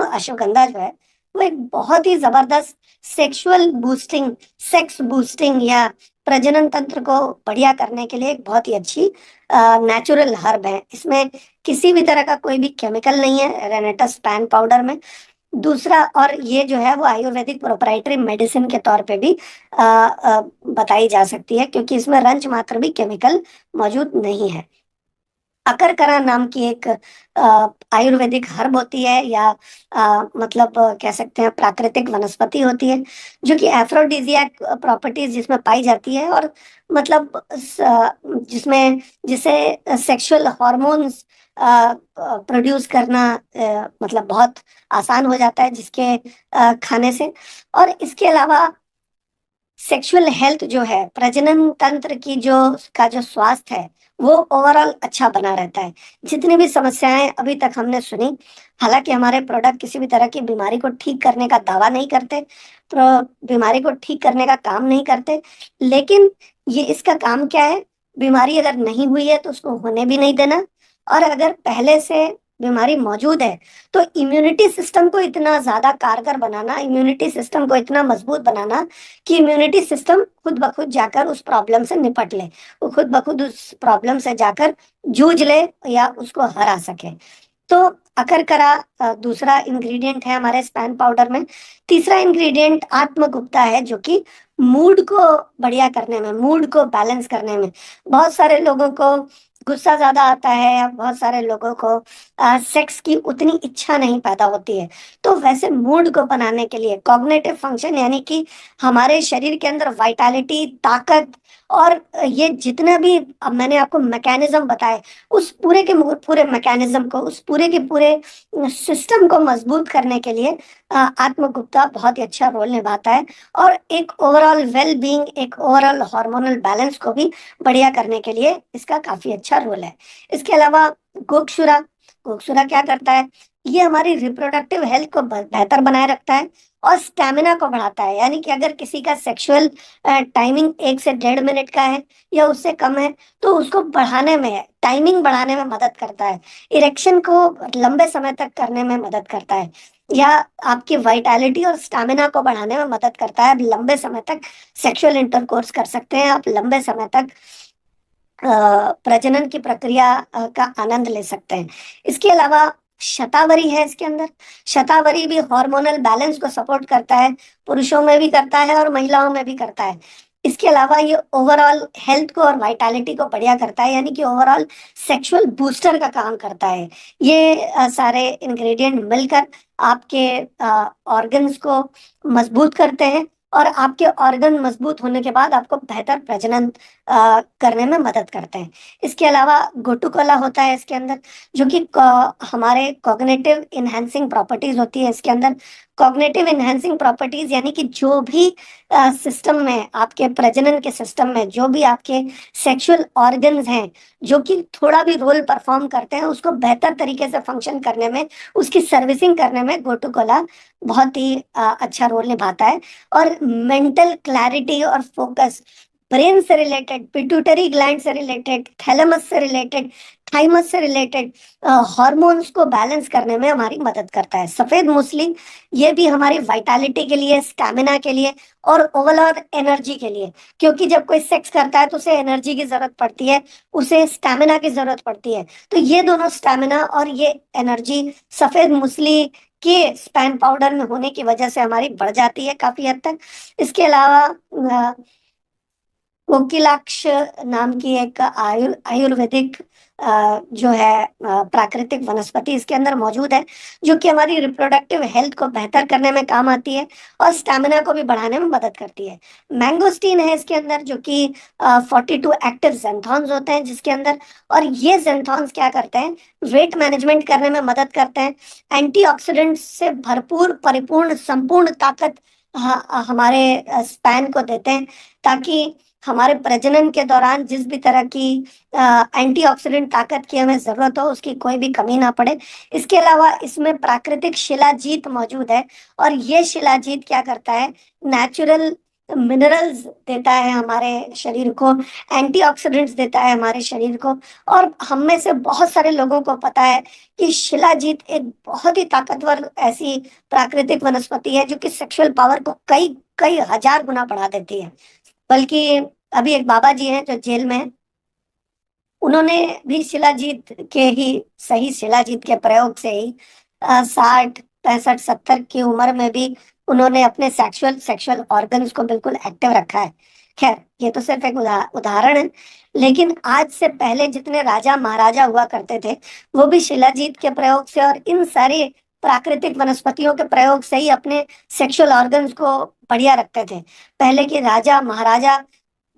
अश्वगंधा जो है वो एक बहुत ही जबरदस्त सेक्सुअल बूस्टिंग, सेक्स बूस्टिंग या प्रजनन तंत्र को बढ़िया करने के लिए एक बहुत ही अच्छी नेचुरल हर्ब है। इसमें किसी भी तरह का कोई भी केमिकल नहीं है रेनेटस पैन पाउडर में। दूसरा, और ये जो है वो आयुर्वेदिक प्रोप्राइटरी मेडिसिन के तौर पे भी बताई जा सकती है, क्योंकि इसमें रंच मात्र भी केमिकल मौजूद नहीं है। अकरकरा नाम की एक आयुर्वेदिक हर्ब होती है, या मतलब कह सकते हैं प्राकृतिक वनस्पति होती है, जो कि एफ्रोडीजियक प्रॉपर्टीज जिसमें पाई जाती है, और मतलब जिसमें जिसे सेक्सुअल हॉर्मोन्स प्रोड्यूस करना मतलब बहुत आसान हो जाता है जिसके खाने से। और इसके अलावा सेक्सुअल हेल्थ जो है, प्रजनन तंत्र की जो स्वास्थ्य है, वो ओवरऑल अच्छा बना रहता है। जितनी भी समस्याएं अभी तक हमने सुनी, हालांकि हमारे प्रोडक्ट किसी भी तरह की बीमारी को ठीक करने का दावा नहीं करते, बीमारी को ठीक करने का काम नहीं करते, लेकिन ये इसका काम क्या है? बीमारी अगर नहीं हुई है तो उसको होने भी नहीं देना, और अगर पहले से बीमारी मौजूद है तो इम्यूनिटी सिस्टम को इतना ज्यादा कारगर बनाना, इम्यूनिटी सिस्टम को इतना मजबूत बनाना कि इम्यूनिटी सिस्टम खुद ब खुद जाकर उस प्रॉब्लम से निपट ले, वो खुद ब खुद उस प्रॉब्लम से जाकर जूझ ले या उसको हरा सके। तो अकरकरा दूसरा इंग्रेडिएंट है हमारे स्पैन पाउडर में। तीसरा इंग्रेडिएंट आत्मगुप्ता है, जो कि मूड को बढ़िया करने में, मूड को बैलेंस करने में, बहुत सारे लोगों को गुस्सा ज्यादा आता है, या बहुत सारे लोगों को सेक्स की उतनी इच्छा नहीं पैदा होती है। तो वैसे मूड को बनाने के लिए कॉग्निटिव फंक्शन, यानी कि हमारे शरीर के अंदर वाइटैलिटी, ताकत, और ये जितने भी अब मैंने आपको मैकेनिज्म बताए, उस पूरे के पूरे मैकेनिज्म को, उस पूरे के पूरे सिस्टम को मजबूत करने के लिए आत्मगुप्ता बहुत ही अच्छा रोल निभाता है, और एक ओवरऑल वेल बीइंग, एक ओवरऑल हार्मोनल बैलेंस को भी बढ़िया करने के लिए इसका काफी अच्छा रोल है। इसके अलावा गोक्षुरा, गोक्षुरा क्या करता है? ये हमारी रिप्रोडक्टिव हेल्थ को बेहतर बनाए रखता है, और स्टेमिना को बढ़ाता है। यानी कि अगर किसी का सेक्सुअल टाइमिंग 1 से 1.5 मिनट का है या उससे कम है, तो उसको बढ़ाने में, टाइमिंग बढ़ाने में मदद करता है, इरेक्शन को लंबे समय तक करने में मदद करता है, या आपकी वाइटैलिटी और स्टैमिना को बढ़ाने में मदद करता है। आप लंबे समय तक सेक्सुअल इंटरकोर्स कर सकते हैं, आप लंबे समय तक प्रजनन की प्रक्रिया का आनंद ले सकते हैं। इसके अलावा शतावरी है इसके अंदर। शतावरी भी हार्मोनल बैलेंस को सपोर्ट करता है, पुरुषों में भी करता है और महिलाओं में भी करता है। इसके अलावा ये ओवरऑल हेल्थ को और वाइटैलिटी को बढ़िया करता है, यानी कि ओवरऑल सेक्सुअल बूस्टर का काम करता है। ये सारे इंग्रेडिएंट मिलकर आपके ऑर्गन्स को मजबूत करते हैं, और आपके ऑर्गन मजबूत होने के बाद आपको बेहतर प्रजनन करने में मदद करते हैं। इसके अलावा गोटुकोला होता है इसके अंदर, जो कि हमारे कॉग्निटिव इनहेंसिंग प्रॉपर्टीज होती है इसके अंदर। कॉग्निटिव एनहांसिंग प्रॉपर्टीज यानी कि जो भी सिस्टम में, आपके प्रजनन के सिस्टम में जो भी आपके सेक्सुअल ऑर्गन्स हैं जो कि थोड़ा भी रोल परफॉर्म करते हैं, उसको बेहतर तरीके से फंक्शन करने में, उसकी सर्विसिंग करने में गोटू कोला बहुत ही अच्छा रोल निभाता है। और मेंटल क्लैरिटी और फोकस, ब्रेन से रिलेटेड, पिट्यूटरी ग्लैंड से रिलेटेड, थैलेमस से रिलेटेड, थाइमस से रिलेटेड हार्मोन्स को बैलेंस करने में हमारी मदद करता है। सफेद मूसली ये भी हमारी वाइटैलिटी के लिए, स्टैमिना के लिए और ओवरऑल एनर्जी के लिए, क्योंकि जब कोई सेक्स करता है तो उसे एनर्जी की जरूरत पड़ती है, उसे स्टैमिना की जरूरत पड़ती है। तो ये दोनों स्टैमिना और ये एनर्जी सफेद मूसली के स्पैन पाउडर में होने की वजह से हमारी बढ़ जाती है काफी हद तक। इसके अलावा कोकिलाक्ष नाम की एक आयुर्वेदिक जो है प्राकृतिक वनस्पति इसके अंदर मौजूद है, जो कि हमारी रिप्रोडक्टिव हेल्थ को बेहतर करने में काम आती है और स्टैमिना को भी बढ़ाने में मदद करती है। मैंगोस्टीन है इसके अंदर, जो कि 42 एक्टिव जेंथॉन्स होते हैं जिसके अंदर, और ये जेंथॉन्स क्या करते हैं, वेट मैनेजमेंट करने में मदद करते हैं, एंटीऑक्सीडेंट से भरपूर परिपूर्ण संपूर्ण ताकत हमारे स्पैन को देते हैं, ताकि हमारे प्रजनन के दौरान जिस भी तरह की एंटीऑक्सीडेंट ताकत की हमें जरूरत हो उसकी कोई भी कमी ना पड़े। इसके अलावा इसमें प्राकृतिक शिलाजीत मौजूद है, और ये शिलाजीत क्या करता है, नेचुरल मिनरल्स देता है हमारे शरीर को, एंटीऑक्सीडेंट्स देता है हमारे शरीर को। और हम में से बहुत सारे लोगों को पता है कि शिलाजीत एक बहुत ही ताकतवर ऐसी प्राकृतिक वनस्पति है जो कि सेक्सुअल पावर को कई कई हजार गुना बढ़ा देती है। बल्कि अभी एक बाबा जी हैं जो जेल में हैं, उन्होंने भी शिलाजीत के ही, सही शिलाजीत के प्रयोग से ही 60 65 70 की उम्र में भी उन्होंने अपने सेक्सुअल सेक्सुअल ऑर्गन्स को बिल्कुल एक्टिव रखा है। खैर ये तो सिर्फ एक उदाहरण है, लेकिन आज से पहले जितने राजा महाराजा हुआ करते थे वो भी शिलाजीत के प्रयोग से और इन सारी प्राकृतिक वनस्पतियों के प्रयोग से ही अपने सेक्सुअल ऑर्गन्स को बढ़िया रखते थे। पहले के राजा महाराजा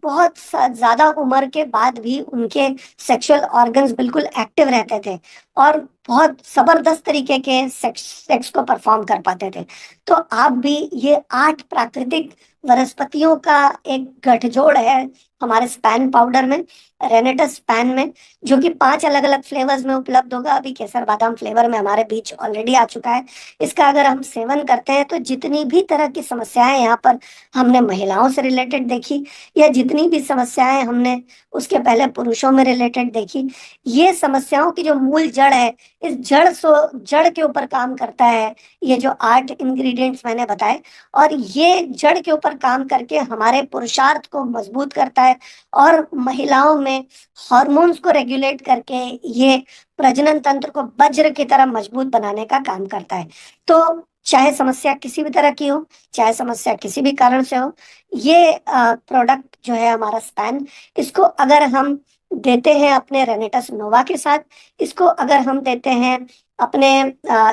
बहुत ज्यादा उम्र के बाद भी उनके सेक्सुअल ऑर्गन्स बिल्कुल एक्टिव रहते थे और बहुत जबरदस्त तरीके के सेक्स को परफॉर्म कर पाते थे। तो आप भी, ये 8 प्राकृतिक वनस्पतियों का एक गठजोड़ है हमारे स्पैन पाउडर में, रेनेटस स्पैन में, जो कि 5 अलग अलग फ्लेवर्स में उपलब्ध होगा। अभी केसर बादाम फ्लेवर में हमारे बीच ऑलरेडी आ चुका है। इसका अगर हम सेवन करते हैं तो जितनी भी तरह की समस्याएं यहाँ पर हमने महिलाओं से रिलेटेड देखी, या जितनी भी समस्याएं हमने उसके पहले पुरुषों में रिलेटेड देखी, ये समस्याओं की जो मूल जड़ है, इस जड़ के ऊपर काम करता है ये जो 8 इंग्रेडिएंट्स मैंने बताए। और ये जड़ के ऊपर काम करके हमारे पुरुषार्थ को मजबूत करता है और महिलाओं में हार्मोन्स को रेगुलेट करके ये प्रजनन तंत्र को वज्र की तरह मजबूत बनाने का काम करता है। तो चाहे समस्या किसी भी तरह की हो, चाहे समस्या किसी भी कारण से हो, ये प्रोडक्ट जो है हमारा स्पैन, इसको अगर हम देते हैं अपने रेनेटस नोवा के साथ, इसको अगर हम देते हैं अपने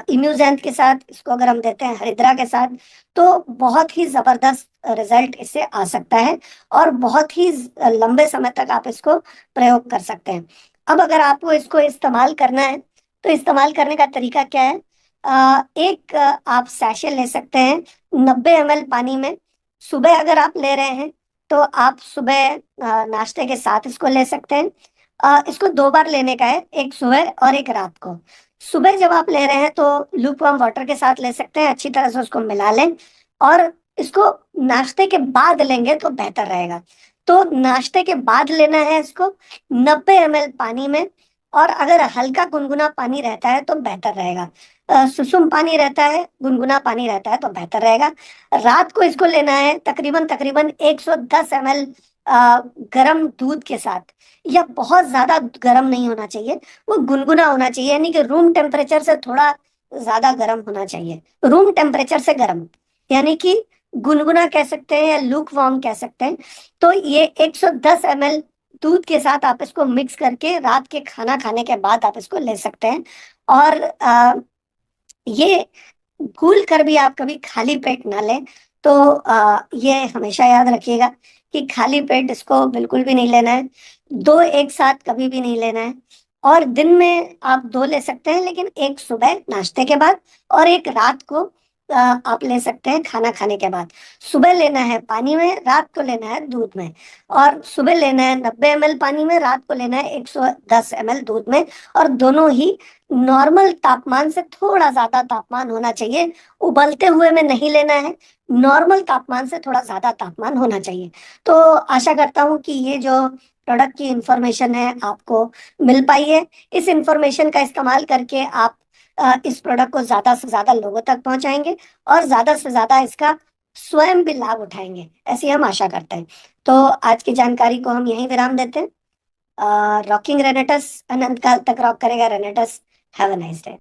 इम्यूजेंट के साथ, इसको अगर हम देते हैं हरिद्रा के साथ, तो बहुत ही जबरदस्त रिजल्ट इससे आ सकता है और बहुत ही लंबे समय तक आप इसको प्रयोग कर सकते हैं। अब अगर आपको इसको इस्तेमाल करना है तो इस्तेमाल करने का तरीका क्या है, एक आप सैशे ले सकते हैं 90 ml पानी में। सुबह अगर आप ले रहे हैं तो आप सुबह नाश्ते के साथ इसको ले सकते हैं। इसको 2 बार लेने का है, एक सुबह और एक रात को। सुबह जब आप ले रहे हैं तो लूक वार्म वाटर के साथ ले सकते हैं, अच्छी तरह से उसको मिला लें, और इसको नाश्ते के बाद लेंगे तो बेहतर रहेगा। तो नाश्ते के बाद लेना है इसको 90 ml पानी में, और अगर हल्का गुनगुना पानी रहता है तो बेहतर रहेगा, सुसुम पानी रहता है, गुनगुना पानी रहता है तो बेहतर रहेगा। रात को इसको लेना है तकरीबन तकरीबन 110 ml गर्म दूध के साथ, या बहुत ज्यादा गर्म नहीं होना चाहिए, वो गुनगुना होना चाहिए, यानी कि रूम टेम्परेचर से थोड़ा ज्यादा गर्म होना चाहिए, रूम टेम्परेचर से गर्म, यानी कि गुनगुना कह सकते हैं या लूक वार्म कह सकते हैं। तो ये 110 ml दूध के साथ आप इसको मिक्स करके रात के खाना खाने के बाद आप इसको ले सकते हैं। और ये भूल कर भी आप कभी खाली पेट ना लें। तो ये हमेशा याद रखिएगा कि खाली पेट इसको बिल्कुल भी नहीं लेना है, 2 एक साथ कभी भी नहीं लेना है। और दिन में आप 2 ले सकते हैं, लेकिन एक सुबह नाश्ते के बाद और एक रात को आप ले सकते हैं खाना खाने के बाद। सुबह लेना है पानी में, रात को लेना है दूध में। और सुबह लेना है 90 ml पानी में, रात को लेना है 110 ml दूध में। और दोनों ही नॉर्मल तापमान से थोड़ा ज्यादा तापमान होना चाहिए। उबलते हुए में नहीं लेना है, नॉर्मल तापमान से थोड़ा ज्यादा तापमान होना चाहिए। तो आशा करता हूँ कि ये जो प्रोडक्ट की इंफॉर्मेशन है आपको मिल पाई है। इस इंफॉर्मेशन का इस्तेमाल करके आप इस प्रोडक्ट को ज्यादा से ज्यादा लोगों तक पहुंचाएंगे और ज्यादा से ज्यादा इसका स्वयं भी लाभ उठाएंगे, ऐसी हम आशा करते हैं। तो आज की जानकारी को हम यहीं विराम देते हैं। रॉकिंग रेनेटस अनंत काल तक रॉक करेगा रेनेटस। Have a nice day.